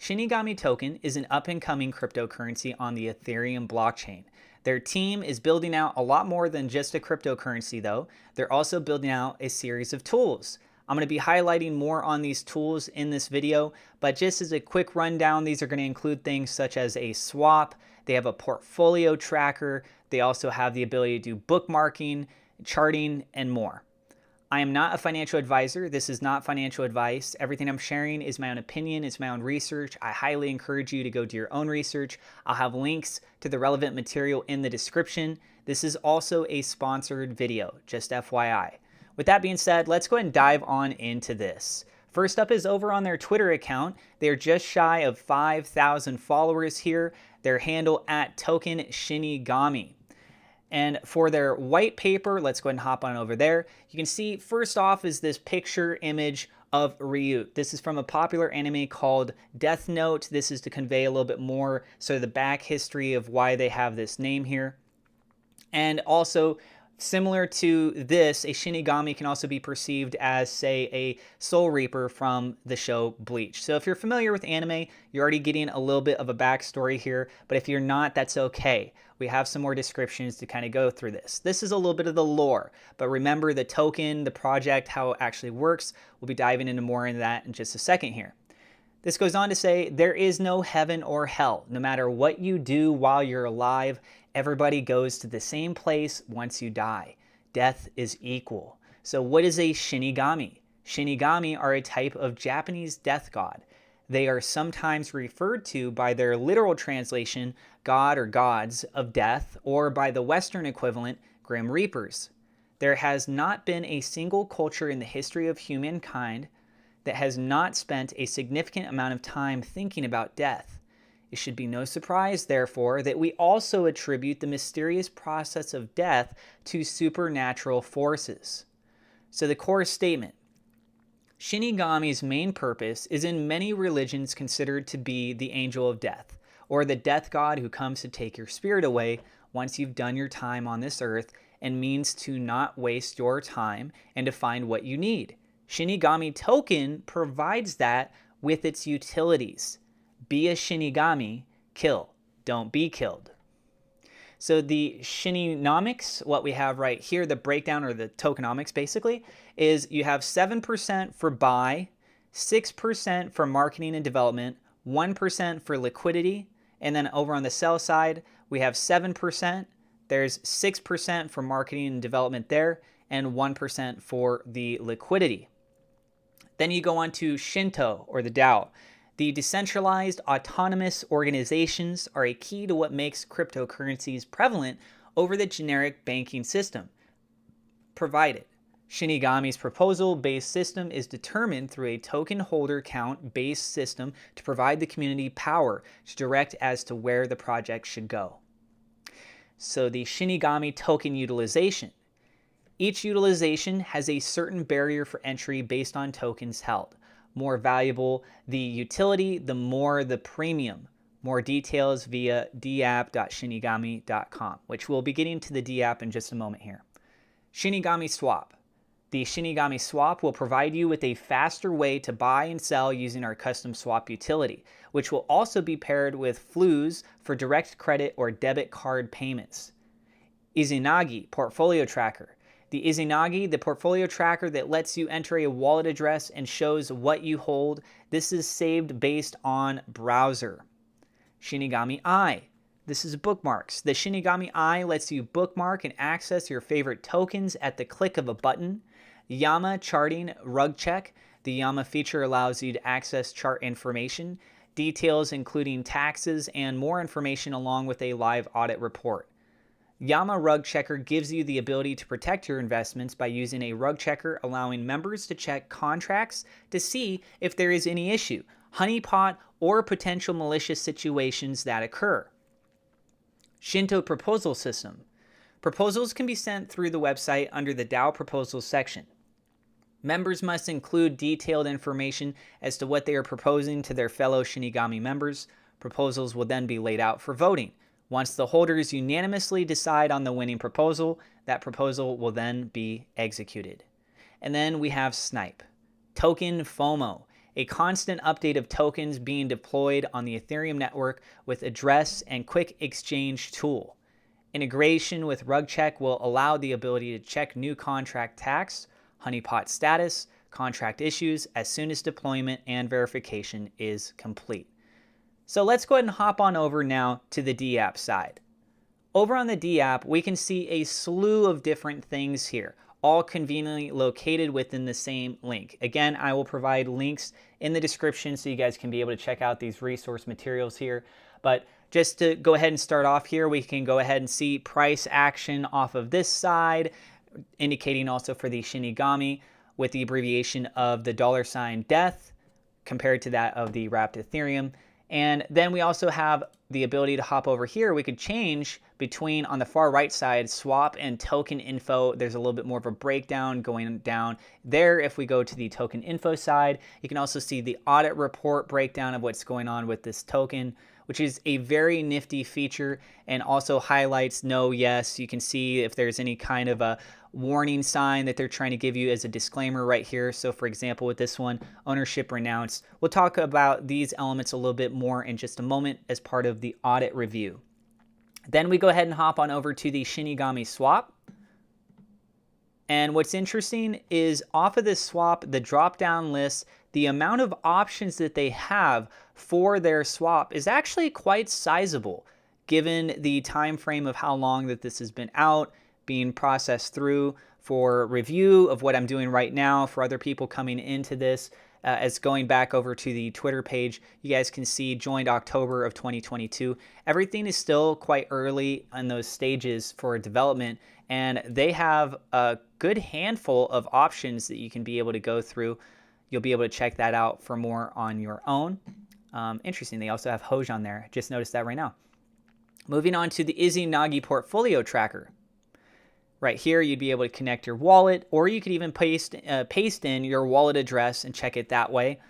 Shinigami Token is an up-and-coming cryptocurrency on the Ethereum blockchain. Their team is building out a lot more than just a cryptocurrency though. They're also building out a series of tools. I'm going to be highlighting more on these tools in this video, but just as a quick rundown, these are going to include things such as a swap. They have a portfolio tracker. They also have the ability to do bookmarking, charting, and more. I am not a financial advisor. This is not financial advice. Everything I'm sharing is my own opinion. It's my own research. I highly encourage you to go do your own research. I'll have links to the relevant material in the description. This is also a sponsored video, just FYI. With that being said, let's go ahead and dive on into this. First up is over on their Twitter account. They're just shy of 5,000 followers here. Their handle at Token Shinigami. And for their white paper, let's go ahead and hop on over there. You can see first off is this picture image of Ryu. This is from a popular anime called Death Note. This is to convey a little bit more sort of the back history of why they have this name here. And also, similar to this, a Shinigami can also be perceived as, say, a Soul Reaper from the show Bleach. So if you're familiar with anime, you're already getting a little bit of a backstory here, but if you're not, that's okay. We have some more descriptions to kind of go through this. This is a little bit of the lore, but remember the token, the project, how it actually works. We'll be diving into more into that in just a second here. This goes on to say, there is no heaven or hell. No matter what you do while you're alive, everybody goes to the same place once you die. Death is equal. So what is a Shinigami? Shinigami are a type of Japanese death god. They are sometimes referred to by their literal translation, god or gods of death, or by the Western equivalent, Grim Reapers. There has not been a single culture in the history of humankind that has not spent a significant amount of time thinking about death. It should be no surprise, therefore, that we also attribute the mysterious process of death to supernatural forces. So the core statement, Shinigami's main purpose is in many religions considered to be the angel of death, or the death god who comes to take your spirit away once you've done your time on this earth, and means to not waste your time and to find what you need. Shinigami Token provides that with its utilities. Be a Shinigami, kill, don't be killed. So the Shininomics, what we have right here, the breakdown or the tokenomics basically, is you have 7% for buy, 6% for marketing and development, 1% for liquidity, and then over on the sell side, we have 7%, there's 6% for marketing and development there, and 1% for the liquidity. Then you go on to Shinto, or the Tao. The decentralized autonomous organizations are a key to what makes cryptocurrencies prevalent over the generic banking system. Provided, Shinigami's proposal-based system is determined through a token holder count-based system to provide the community power to direct as to where the project should go. So the Shinigami token utilization. Each utilization has a certain barrier for entry based on tokens held. More valuable the utility, the more the premium. More details via dapp.shinigami.com, which we'll be getting to the dapp in just a moment here. Shinigami Swap. The Shinigami Swap will provide you with a faster way to buy and sell using our custom swap utility, which will also be paired with flues for direct credit or debit card payments. Izanagi Portfolio Tracker. The Izanagi, the portfolio tracker that lets you enter a wallet address and shows what you hold. This is saved based on browser. Shinigami Eye. This is bookmarks. The Shinigami Eye lets you bookmark and access your favorite tokens at the click of a button. Yama Charting Rug Check. The Yama feature allows you to access chart information, details including taxes, and more information along with a live audit report. Yama Rug Checker gives you the ability to protect your investments by using a rug checker, allowing members to check contracts to see if there is any issue, honeypot, or potential malicious situations that occur. Shinto Proposal System. Proposals can be sent through the website under the DAO Proposals section. Members must include detailed information as to what they are proposing to their fellow Shinigami members. Proposals will then be laid out for voting. Once the holders unanimously decide on the winning proposal, that proposal will then be executed. And then we have Snipe. Token FOMO. a constant update of tokens being deployed on the Ethereum network with address and quick exchange tool. Integration with RugCheck will allow the ability to check new contract tax, honeypot status, contract issues as soon as deployment and verification is complete. So let's go ahead and hop on over now to the DApp side. Over on the DApp, we can see a slew of different things here, all conveniently located within the same link. Again, I will provide links in the description so you guys can be able to check out these resource materials here. But just to go ahead and start off here, we can go ahead and see price action off of this side, indicating also for the Shinigami with the abbreviation of the $death compared to that of the wrapped Ethereum. And then we also have the ability to hop over here. We could change between, on the far right side, swap and token info. There's a little bit more of a breakdown going down there. If we go to the token info side, you can also see the audit report breakdown of what's going on with this token, which is a very nifty feature and also highlights no, yes. You can see if there's any kind of a warning sign that they're trying to give you as a disclaimer right here. So for example, with this one, ownership renounced. We'll talk about these elements a little bit more in just a moment as part of the audit review. Then we go ahead and hop on over to the Shinigami swap. And what's interesting is off of this swap, the drop-down list, the amount of options that they have for their swap is actually quite sizable, given the time frame of how long that this has been out, being processed through for review of what I'm doing right now for other people coming into this. As going back over to the Twitter page, you guys can see joined October of 2022. Everything is still quite early in those stages for development, and they have a good handful of options that you can be able to go through. You'll be able to check that out for more on your own. Interesting, they also have Hoj on there. Just noticed that right now. Moving on to the Izzy portfolio tracker. Right here, you'd be able to connect your wallet, or you could even paste in your wallet address and check it that way.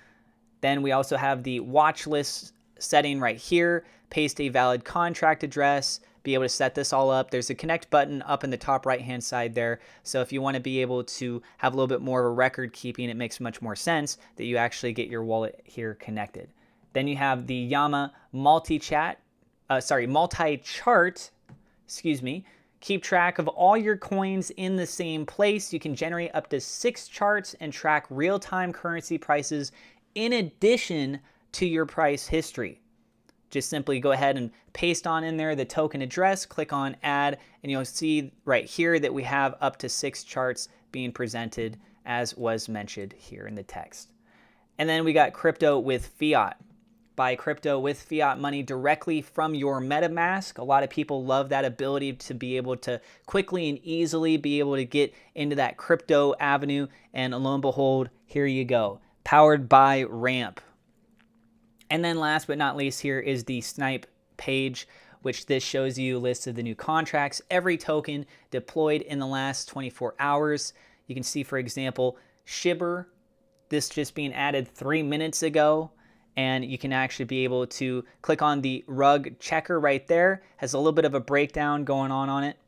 Then we also have the watch list setting right here. Paste a valid contract address, be able to set this all up. There's a connect button up in the top right-hand side there. So if you want to be able to have a little bit more of a record keeping, it makes much more sense that you actually get your wallet here connected. Then you have the Yama multi-chart, Keep track of all your coins in the same place. You can generate up to 6 charts and track real-time currency prices in addition to your price history. Just simply go ahead and paste on in there the token address, click on add, and you'll see right here that we have up to 6 charts being presented as was mentioned here in the text. And then we got crypto with fiat. Buy crypto with fiat money directly from your MetaMask. A lot of people love that ability to be able to quickly and easily be able to get into that crypto avenue. And lo and behold, here you go. Powered by Ramp. And then last but not least here is the Snipe page, which this shows you lists of the new contracts, every token deployed in the last 24 hours. You can see, for example, Shibber, this just being added 3 minutes ago. And you can actually be able to click on the rug checker right there. Has a little bit of a breakdown going on it,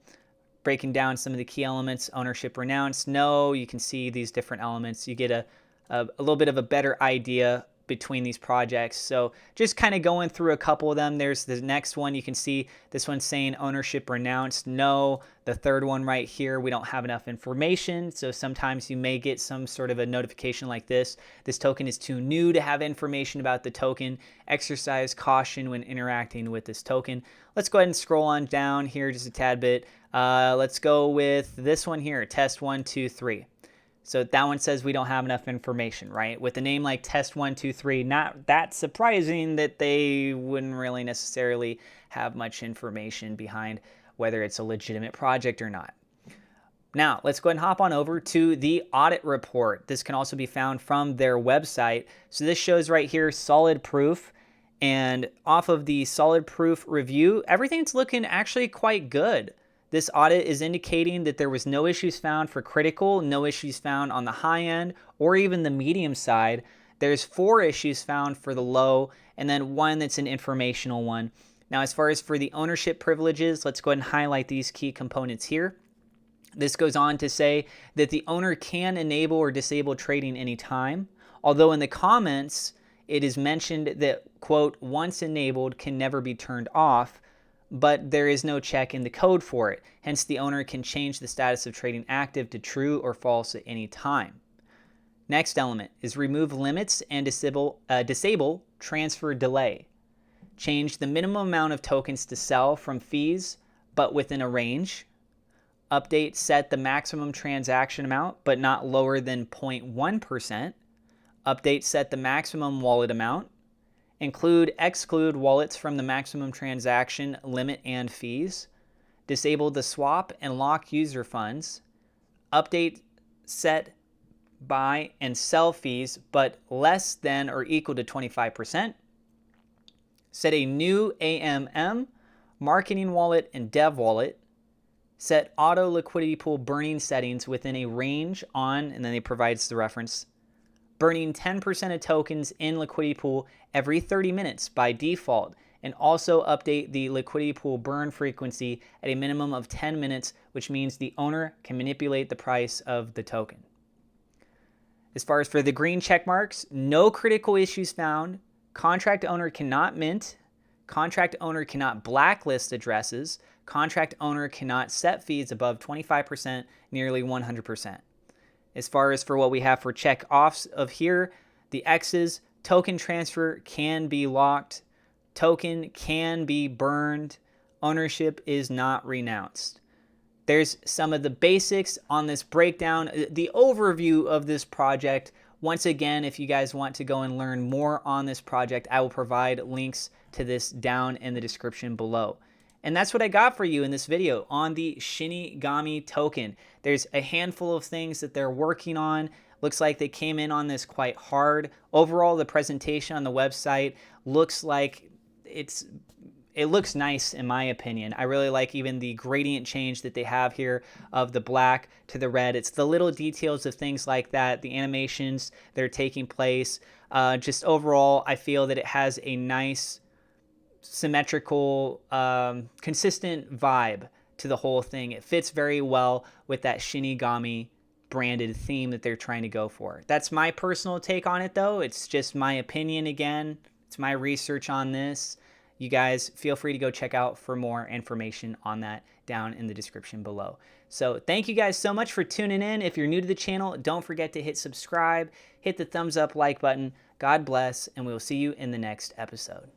breaking down some of the key elements. Ownership renounced, no. You can see these different elements. You get a little bit of a better idea between these projects. So just kind of going through a couple of them. There's the next one. You can see this one's saying ownership renounced, no. The third one right here, we don't have enough information. So sometimes you may get some sort of a notification like this. This token is too new to have information about the token. Exercise caution when interacting with this token. Let's go ahead and scroll on down here just a tad bit. Let's go with this one here, test 1, 2, 3. So that one says we don't have enough information, right? With a name like Test 1, 2, 3, not that surprising that they wouldn't really necessarily have much information behind whether it's a legitimate project or not. Now, let's go ahead and hop on over to the audit report. This can also be found from their website. So this shows right here solid proof. And off of the solid proof review, everything's looking actually quite good. This audit is indicating that there was no issues found for critical, no issues found on the high end, or even the medium side. There's 4 issues found for the low, and then 1 that's an informational one. Now, as far as for the ownership privileges, let's go ahead and highlight these key components here. This goes on to say that the owner can enable or disable trading anytime. Although in the comments, it is mentioned that, quote, once enabled can never be turned off, but there is no check in the code for it. Hence, the owner can change the status of trading active to true or false at any time. Next element is remove limits and disable transfer delay. Change the minimum amount of tokens to sell from fees, but within a range. Update set the maximum transaction amount, but not lower than 0.1%. Update set the maximum wallet amount. Exclude wallets from the maximum transaction limit and fees. Disable the swap and lock user funds. Update set buy and sell fees, but less than or equal to 25%. Set a new AMM, marketing wallet, and dev wallet. Set auto liquidity pool burning settings within a range on, and then it provides the reference, burning 10% of tokens in liquidity pool every 30 minutes by default, and also update the liquidity pool burn frequency at a minimum of 10 minutes, which means the owner can manipulate the price of the token. As far as for the green check marks, no critical issues found. Contract owner cannot mint. Contract owner cannot blacklist addresses. Contract owner cannot set fees above 25%, nearly 100%. As far as for what we have for check offs of here, the X's, token transfer can be locked. Token can be burned. Ownership is not renounced. There's some of the basics on this breakdown, the overview of this project. Once again, if you guys want to go and learn more on this project, I will provide links to this down in the description below. And that's what I got for you in this video on the Shinigami token. There's a handful of things that they're working on. Looks like they came in on this quite hard. Overall, the presentation on the website looks like it looks nice in my opinion. I really like even the gradient change that they have here of the black to the red. It's the little details of things like that, the animations that are taking place. Just overall, I feel that it has a nice, symmetrical, consistent vibe to the whole thing. It fits very well with that Shinigami branded theme that they're trying to go for. That's my personal take on it though. It's just my opinion again. It's my research on this. You guys feel free to go check out for more information on that down in the description below. So thank you guys so much for tuning in. If you're new to the channel, don't forget to hit subscribe, hit the thumbs up like button. God bless, and we'll see you in the next episode.